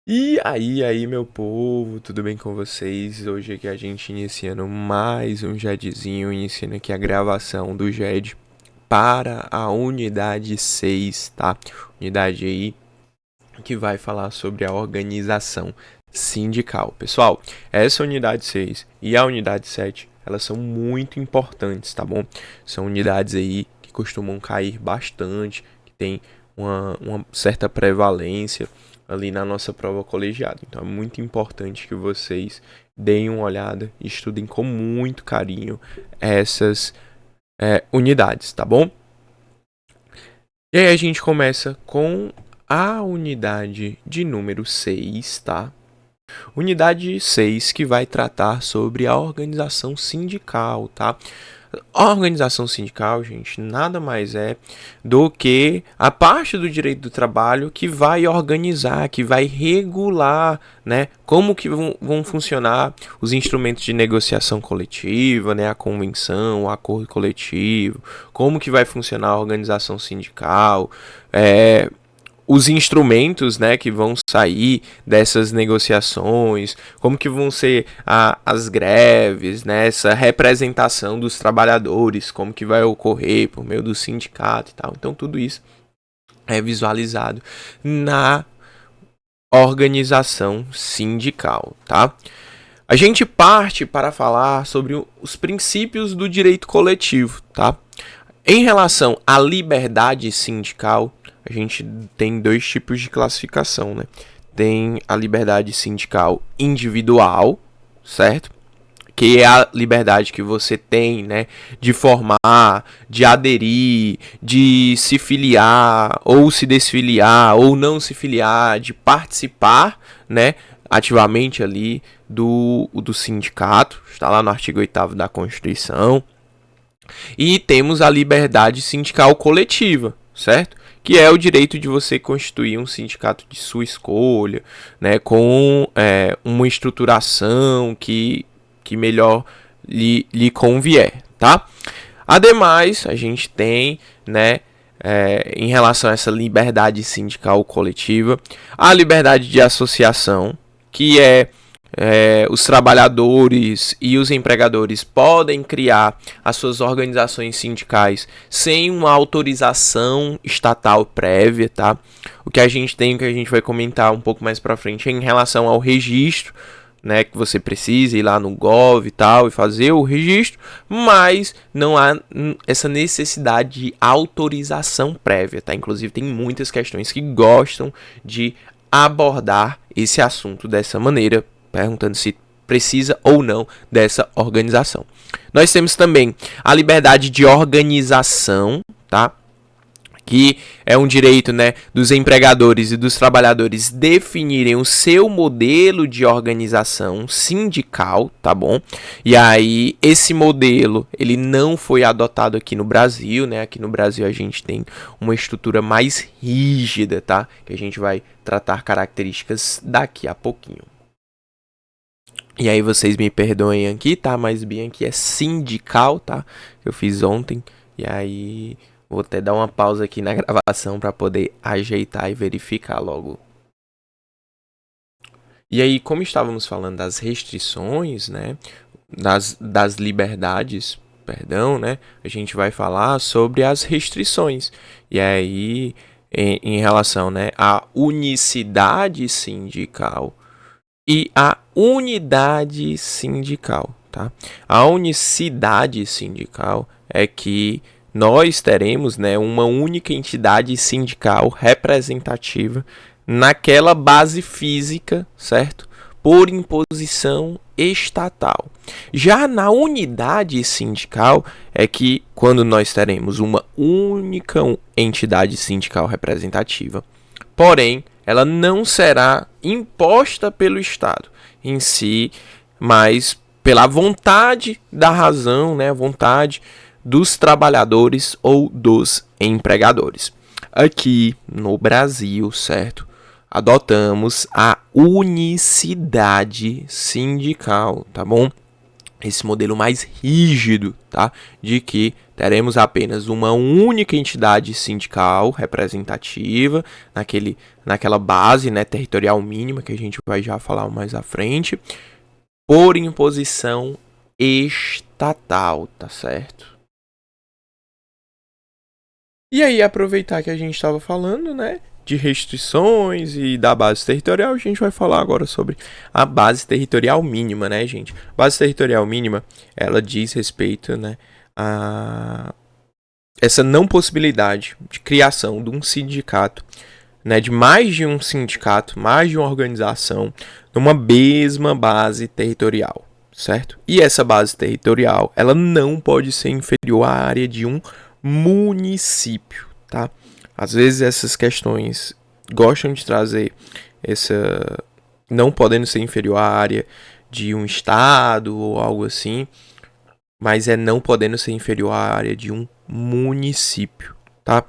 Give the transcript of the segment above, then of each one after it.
E aí, meu povo, tudo bem com vocês? Hoje aqui a gente iniciando mais um JEDzinho, iniciando aqui a gravação do JED para a unidade 6, tá? Unidade aí que vai falar sobre a organização sindical. Pessoal, essa unidade 6 e a unidade 7, elas são muito importantes, tá bom? São unidades aí que costumam cair bastante, que tem uma certa prevalência ali na nossa prova colegiada. Então é muito importante que vocês deem uma olhada e estudem com muito carinho essas unidades, tá bom? E aí a gente começa com a unidade de número 6, tá? Unidade 6 que vai tratar sobre a organização sindical, tá? A organização sindical, gente, nada mais é do que a parte do direito do trabalho que vai organizar, que vai regular, né, como que vão funcionar os instrumentos de negociação coletiva, né, a convenção, o acordo coletivo, como que vai funcionar a organização sindical, os instrumentos, né, que vão sair dessas negociações, como que vão ser as greves, né, essa representação dos trabalhadores, como que vai ocorrer por meio do sindicato e tal. Então tudo isso é visualizado na organização sindical, tá? A gente parte para falar sobre os princípios do direito coletivo, tá? Em relação à liberdade sindical, a gente tem dois tipos de classificação, né? Tem a liberdade sindical individual, certo? Que é a liberdade que você tem, né, de formar, de aderir, de se filiar, ou se desfiliar, ou não se filiar, de participar, né, ativamente ali do sindicato, está lá no artigo 8º da Constituição. E temos a liberdade sindical coletiva, certo? Que é o direito de você constituir um sindicato de sua escolha, né, com uma estruturação que melhor lhe convier, tá? Ademais, a gente tem, né, em relação a essa liberdade sindical coletiva, a liberdade de associação, que os trabalhadores e os empregadores podem criar as suas organizações sindicais sem uma autorização estatal prévia, tá? O que a gente tem, que a gente vai comentar um pouco mais para frente, é em relação ao registro, né, que você precisa ir lá no Gov e tal e fazer o registro, mas não há essa necessidade de autorização prévia, tá? Inclusive tem muitas questões que gostam de abordar esse assunto dessa maneira, perguntando se precisa ou não dessa organização. Nós temos também a liberdade de organização, tá? Que é um direito, né, dos empregadores e dos trabalhadores definirem o seu modelo de organização sindical, tá bom? E aí, esse modelo, ele não foi adotado aqui no Brasil, né? Aqui no Brasil a gente tem uma estrutura mais rígida, tá? Que a gente vai tratar características daqui a pouquinho. E aí vocês me perdoem aqui, tá? Mas bem aqui é sindical, tá? Eu fiz ontem. E aí vou até dar uma pausa aqui na gravação para poder ajeitar e verificar logo. E aí, como estávamos falando das restrições, né? Das liberdades, perdão, né? A gente vai falar sobre as restrições. E aí, em relação, né, à unicidade sindical e a unidade sindical, tá? A unicidade sindical é que nós teremos, né, uma única entidade sindical representativa naquela base física, certo? Por imposição estatal. Já na unidade sindical é que quando nós teremos uma única entidade sindical representativa, porém ela não será imposta pelo Estado em si, mas pela vontade da razão, né, vontade dos trabalhadores ou dos empregadores. Aqui no Brasil, certo? Adotamos a unicidade sindical, tá bom? Esse modelo mais rígido, tá? De que teremos apenas uma única entidade sindical representativa naquela base, né, territorial mínima, que a gente vai já falar mais à frente, por imposição estatal, tá certo? E aí, aproveitar que a gente estava falando, né, de restrições e da base territorial, a gente vai falar agora sobre a base territorial mínima, né, gente? Base territorial mínima, ela diz respeito, né, a essa não possibilidade de criação de um sindicato, né, de mais de um sindicato, mais de uma organização, numa mesma base territorial, certo? E essa base territorial, ela não pode ser inferior à área de um município, tá? Às vezes essas questões gostam de trazer essa não podendo ser inferior à área de um estado ou algo assim, mas é não podendo ser inferior à área de um município, tá?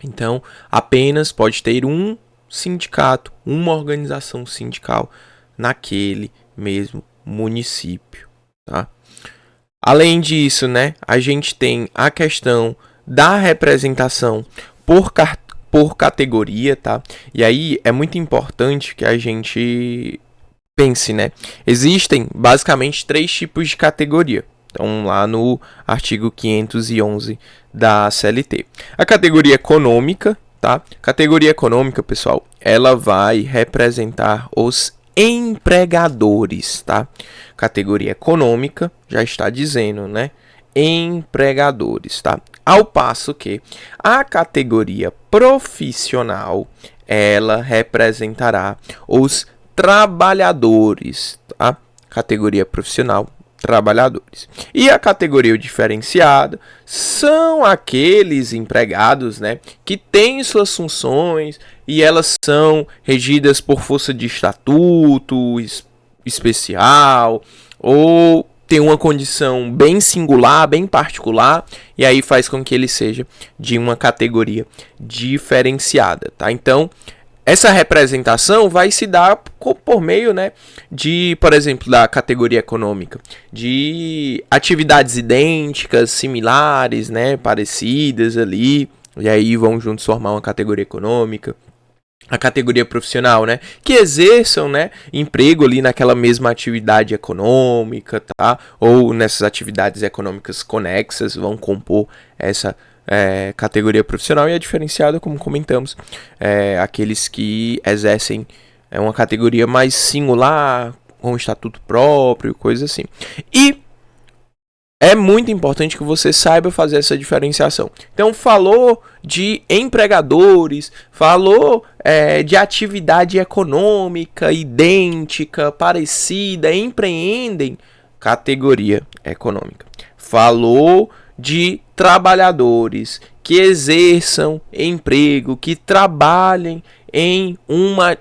Então, apenas pode ter um sindicato, uma organização sindical naquele mesmo município, tá? Além disso, né, a gente tem a questão da representação por categoria, tá? E aí é muito importante que a gente pense, né? Existem basicamente 3 tipos de categoria. Então, lá no artigo 511 da CLT. A categoria econômica, tá? Categoria econômica, pessoal, ela vai representar os empregadores, tá? Categoria econômica já está dizendo, né? Empregadores, tá? Ao passo que a categoria profissional, ela representará os trabalhadores, tá? Categoria profissional, trabalhadores. E a categoria diferenciada são aqueles empregados, né, que têm suas funções e elas são regidas por força de estatuto especial ou tem uma condição bem singular, bem particular, e aí faz com que ele seja de uma categoria diferenciada, tá? Então, essa representação vai se dar por meio, né, de, por exemplo, da categoria econômica, de atividades idênticas, similares, né, parecidas ali, e aí vão juntos formar uma categoria econômica. A categoria profissional, né, que exerçam, né, emprego ali naquela mesma atividade econômica, tá? Ou nessas atividades econômicas conexas vão compor essa categoria profissional. E a diferenciada, como comentamos, aqueles que exercem uma categoria mais singular, com estatuto próprio, coisa assim. E é muito importante que você saiba fazer essa diferenciação. Então, falou de empregadores, falou de atividade econômica, idêntica, parecida, empreendem, categoria econômica. Falou de trabalhadores que exerçam emprego, que trabalhem em uma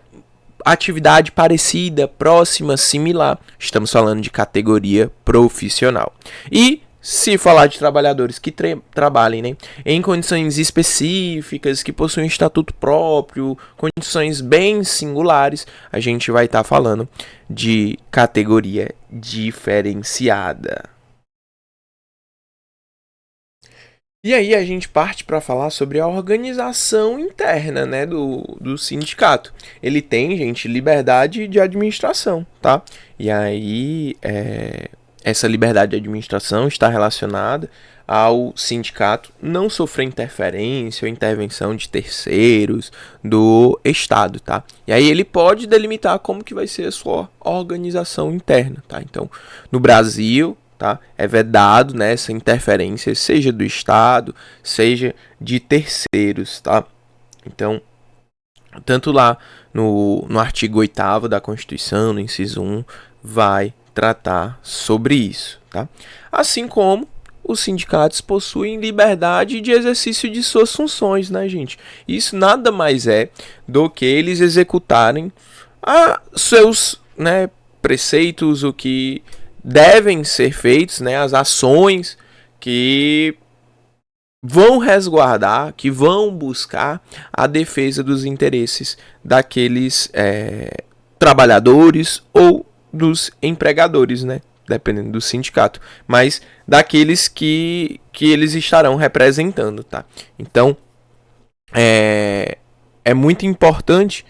atividade parecida, próxima, similar. Estamos falando de categoria profissional. E se falar de trabalhadores que trabalhem, né, em condições específicas, que possuem estatuto próprio, condições bem singulares, a gente vai estar falando de categoria diferenciada. E aí a gente parte para falar sobre a organização interna, né, do sindicato. Ele tem, gente, liberdade de administração, tá? E aí essa liberdade de administração está relacionada ao sindicato não sofrer interferência ou intervenção de terceiros do Estado, tá? E aí ele pode delimitar como que vai ser a sua organização interna, tá? Então, no Brasil, tá, é vedado, né, essa interferência, seja do Estado, seja de terceiros, tá? Então, tanto lá no artigo 8º da Constituição, no inciso 1, vai tratar sobre isso, tá? Assim como os sindicatos possuem liberdade de exercício de suas funções, né, gente? Isso nada mais é do que eles executarem seus, né, preceitos, o que devem ser feitos, né, as ações que vão resguardar, que vão buscar a defesa dos interesses daqueles trabalhadores ou dos empregadores, né, dependendo do sindicato, mas daqueles que eles estarão representando, tá? Então, é muito importante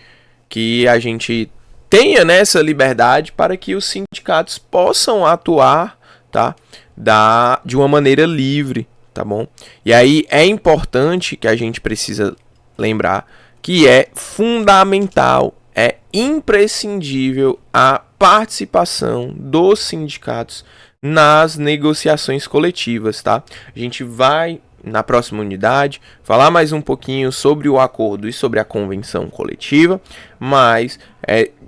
que a gente tenha, né, essa liberdade para que os sindicatos possam atuar, tá? De uma maneira livre, tá bom? E aí é importante que a gente precisa lembrar que é fundamental, é imprescindível a participação dos sindicatos nas negociações coletivas, tá? A gente vai, na próxima unidade, falar mais um pouquinho sobre o acordo e sobre a convenção coletiva, mas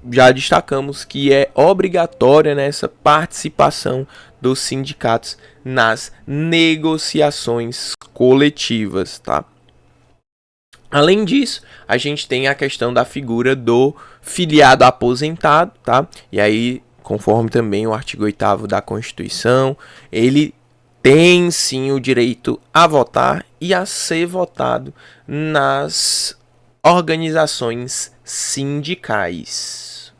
já destacamos que é obrigatória nessa participação dos sindicatos nas negociações coletivas, tá? Além disso, a gente tem a questão da figura do filiado aposentado, tá? E aí, conforme também o artigo 8º da Constituição, ele tem sim o direito a votar e a ser votado nas organizações sindicais.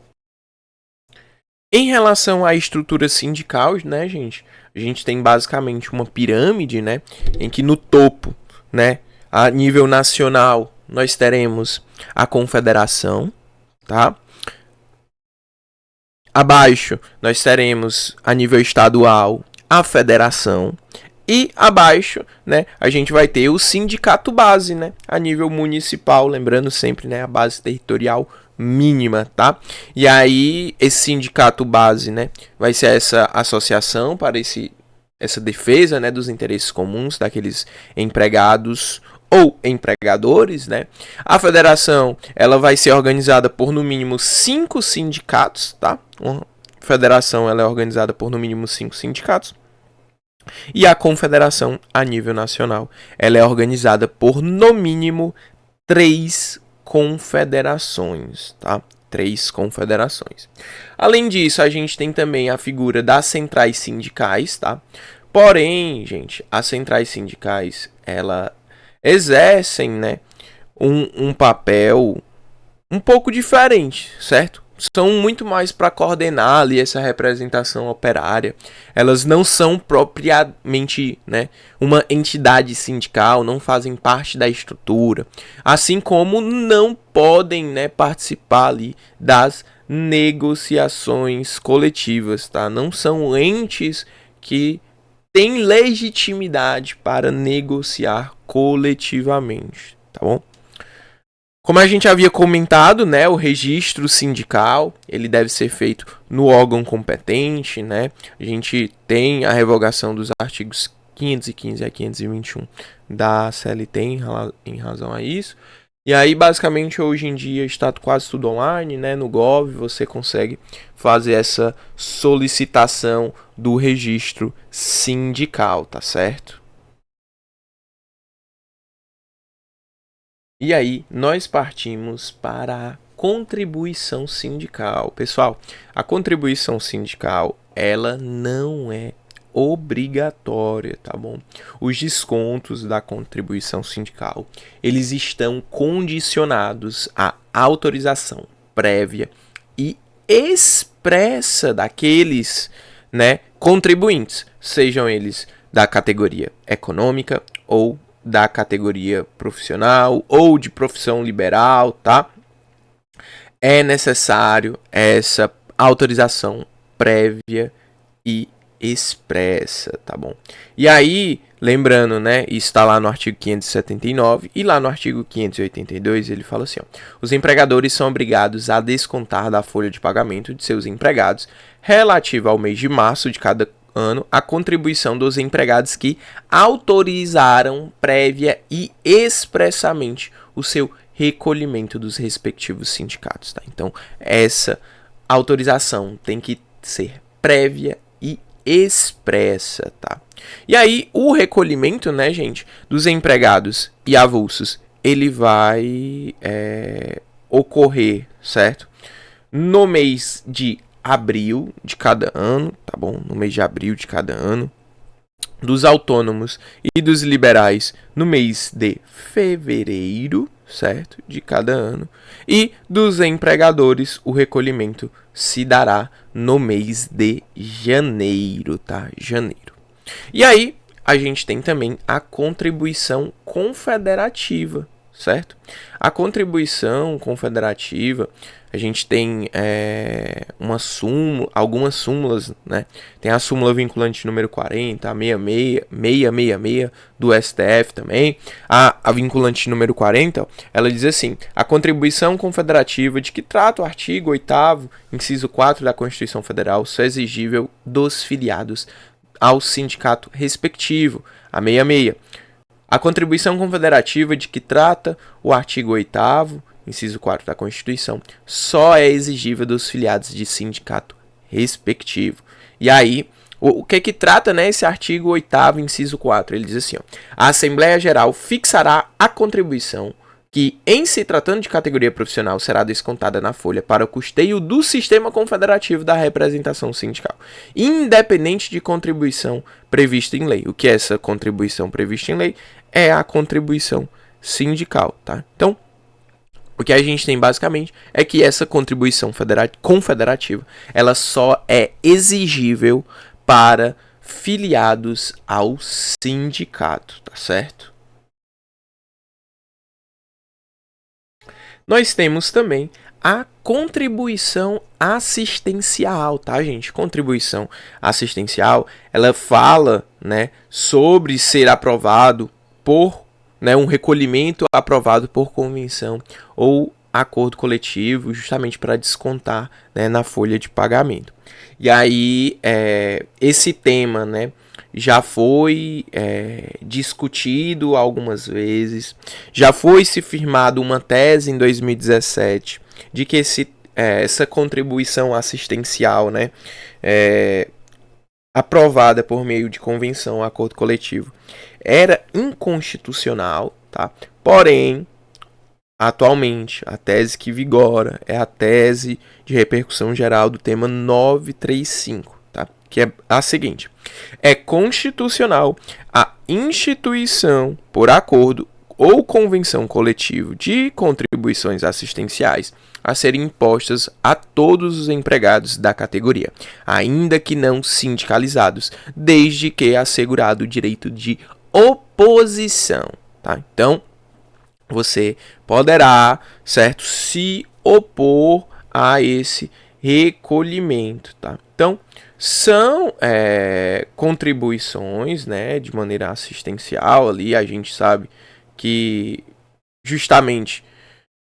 Em relação à estrutura sindical, né, gente? A gente tem basicamente uma pirâmide, né, em que no topo, né, a nível nacional, nós teremos a confederação, tá? Abaixo, nós teremos a nível estadual a federação. E abaixo, né, a gente vai ter o sindicato base, né, a nível municipal, lembrando sempre, né, a base territorial mínima, tá? E aí esse sindicato base, né, vai ser essa associação para essa defesa, né, dos interesses comuns daqueles empregados ou empregadores, né? A federação, ela vai ser organizada por no mínimo 5 sindicatos, tá? Uma federação, ela é organizada por no mínimo 5 sindicatos. E a confederação, a nível nacional, ela é organizada por no mínimo 3 confederações, tá? 3 confederações. Além disso, a gente tem também a figura das centrais sindicais, tá? Porém, gente, as centrais sindicais, ela exercem, né, um papel um pouco diferente, certo? São muito mais para coordenar ali essa representação operária. Elas não são propriamente, né, uma entidade sindical, não fazem parte da estrutura, assim como não podem, né, participar ali das negociações coletivas, tá? Não são entes que têm legitimidade para negociar coletivamente, tá bom? Como a gente havia comentado, né, o registro sindical, ele deve ser feito no órgão competente, né? A gente tem a revogação dos artigos 515 a 521 da CLT em razão a isso. E aí, basicamente, hoje em dia está quase tudo online, né? No Gov, você consegue fazer essa solicitação do registro sindical, tá certo? E aí, nós partimos para a contribuição sindical. Pessoal, a contribuição sindical, ela não é obrigatória, tá bom? Os descontos da contribuição sindical, eles estão condicionados à autorização prévia e expressa daqueles, né, contribuintes, sejam eles da categoria econômica ou da categoria profissional ou de profissão liberal, tá? É necessário essa autorização prévia e expressa, tá bom? E aí, lembrando, né, está lá no artigo 579 e lá no artigo 582 ele fala assim, ó, os empregadores são obrigados a descontar da folha de pagamento de seus empregados relativa ao mês de março de cada ano a contribuição dos empregados que autorizaram prévia e expressamente o seu recolhimento dos respectivos sindicatos, tá? Então, essa autorização tem que ser prévia e expressa, tá? E aí, o recolhimento, né, gente, dos empregados e avulsos, ele vai ocorrer, certo? No mês de abril de cada ano, tá bom? No mês de abril de cada ano. Dos autônomos e dos liberais no mês de fevereiro, certo? De cada ano. E dos empregadores, o recolhimento se dará no mês de janeiro, tá? Janeiro. E aí, a gente tem também a contribuição confederativa, certo? A contribuição confederativa, a gente tem algumas súmulas, né? Tem a súmula vinculante número 40, a 666 do STF também. A vinculante número 40, ela diz assim: a contribuição confederativa de que trata o artigo 8º, inciso 4 da Constituição Federal, só é exigível dos filiados ao sindicato respectivo, a 66. A contribuição confederativa de que trata o artigo 8º, inciso 4 da Constituição, só é exigível dos filiados de sindicato respectivo. E aí, o que trata, né, esse artigo 8º, inciso 4? Ele diz assim, ó: a Assembleia Geral fixará a contribuição que, em se tratando de categoria profissional, será descontada na folha para o custeio do sistema confederativo da representação sindical, independente de contribuição prevista em lei. O que é essa contribuição prevista em lei? É a contribuição sindical, tá? Então, o que a gente tem basicamente é que essa contribuição confederativa, ela só é exigível para filiados ao sindicato, tá certo? Nós temos também a contribuição assistencial, tá, gente? Contribuição assistencial, ela fala, né, sobre ser aprovado por, né, um recolhimento aprovado por convenção ou acordo coletivo, justamente para descontar, né, na folha de pagamento. E aí, esse tema, né, já foi discutido algumas vezes, já foi se firmado uma tese em 2017 de que essa contribuição assistencial, né, aprovada por meio de convenção, acordo coletivo, era inconstitucional, tá? Porém, atualmente, a tese que vigora é a tese de repercussão geral do tema 935, tá? Que é a seguinte: é constitucional a instituição, por acordo ou convenção coletiva de contribuições assistenciais a serem impostas a todos os empregados da categoria, ainda que não sindicalizados, desde que assegurado o direito de oposição, tá? Então, você poderá, certo, se opor a esse recolhimento, tá? Então, são contribuições, né, de maneira assistencial ali. A gente sabe que justamente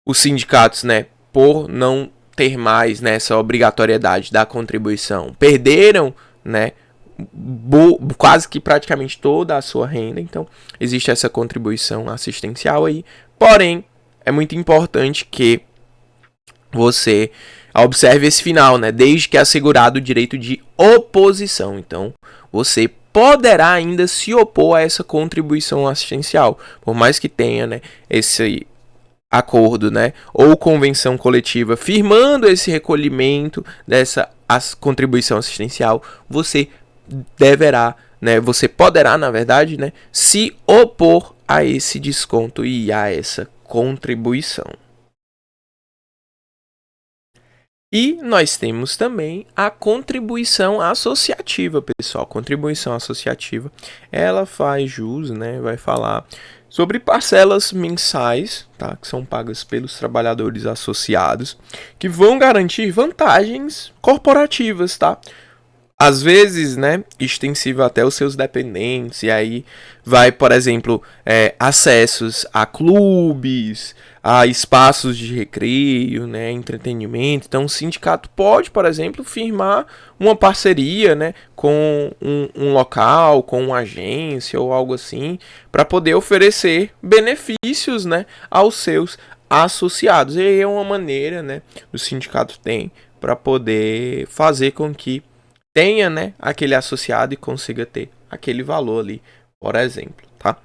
os sindicatos, né, por não ter mais, né, essa obrigatoriedade da contribuição, perderam, né, quase que praticamente toda a sua renda. Então, existe essa contribuição assistencial aí. Porém, é muito importante que você observe esse final, né? Desde que é assegurado o direito de oposição. Então, você poderá ainda se opor a essa contribuição assistencial, por mais que tenha, né, esse acordo, né, ou convenção coletiva firmando esse recolhimento dessa contribuição assistencial. Você deverá, né, você poderá, na verdade, né, se opor a esse desconto e a essa contribuição. E nós temos também a contribuição associativa, pessoal. Contribuição associativa, ela faz jus, né, vai falar sobre parcelas mensais, tá, que são pagas pelos trabalhadores associados, que vão garantir vantagens corporativas, tá? Às vezes, né, extensivo até os seus dependentes, e aí vai, por exemplo, acessos a clubes, a espaços de recreio, né, entretenimento. Então, o sindicato pode, por exemplo, firmar uma parceria, né, com um local, com uma agência ou algo assim, para poder oferecer benefícios, né, aos seus associados. E aí é uma maneira, né, o sindicato tem para poder fazer com que tenha, né, aquele associado e consiga ter aquele valor ali, por exemplo, tá?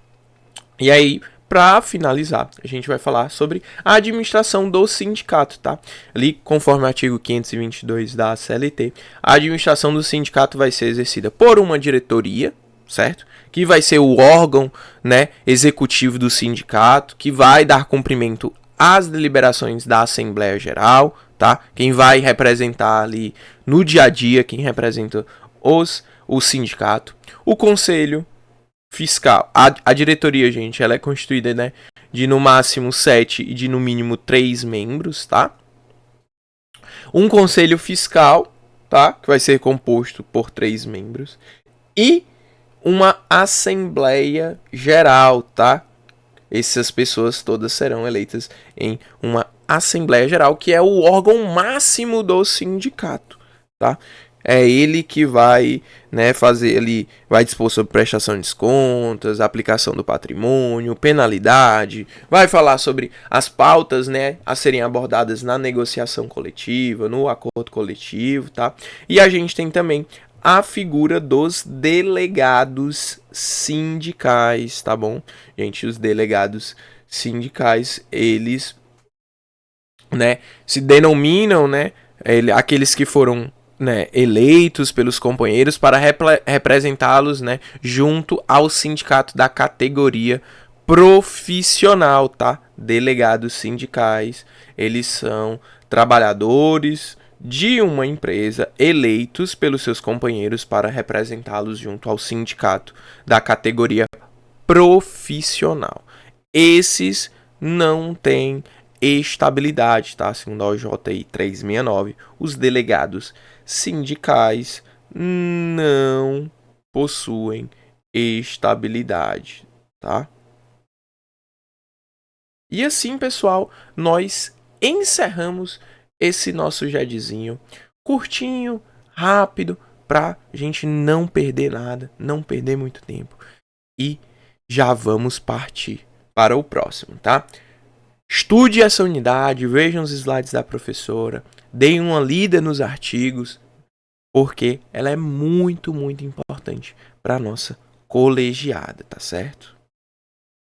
E aí, para finalizar, a gente vai falar sobre a administração do sindicato, tá? Ali, conforme o artigo 522 da CLT, a administração do sindicato vai ser exercida por uma diretoria, certo? Que vai ser o órgão, né, executivo do sindicato, que vai dar cumprimento às deliberações da Assembleia Geral, tá? Quem vai representar ali no dia a dia, quem representa o sindicato. O Conselho Fiscal, a diretoria, gente, ela é constituída, né, de no máximo 7 e de no mínimo 3 membros, tá? Um Conselho Fiscal, tá? Que vai ser composto por 3 membros. E uma Assembleia Geral, tá? Essas pessoas todas serão eleitas em uma Assembleia Geral, que é o órgão máximo do sindicato, tá? É ele que vai, né, fazer, ele vai dispor sobre prestação de contas, aplicação do patrimônio, penalidade, vai falar sobre as pautas, né, a serem abordadas na negociação coletiva, no acordo coletivo, tá? E a gente tem também a figura dos delegados sindicais, tá bom? Gente, os delegados sindicais, eles, né, se denominam, né, aqueles que foram, né, eleitos pelos companheiros para representá-los, né, junto ao sindicato da categoria profissional, tá? Delegados sindicais, eles são trabalhadores de uma empresa eleitos pelos seus companheiros para representá-los junto ao sindicato da categoria profissional. Esses não têm estabilidade, tá? Segundo a OJI 369, os delegados sindicais não possuem estabilidade, tá? E assim, pessoal, nós encerramos esse nosso GEDzinho curtinho, rápido, pra gente não perder nada, não perder muito tempo. E já vamos partir para o próximo, tá? Estude essa unidade, vejam os slides da professora, deem uma lida nos artigos, porque ela é muito, muito importante para a nossa colegiada, tá certo?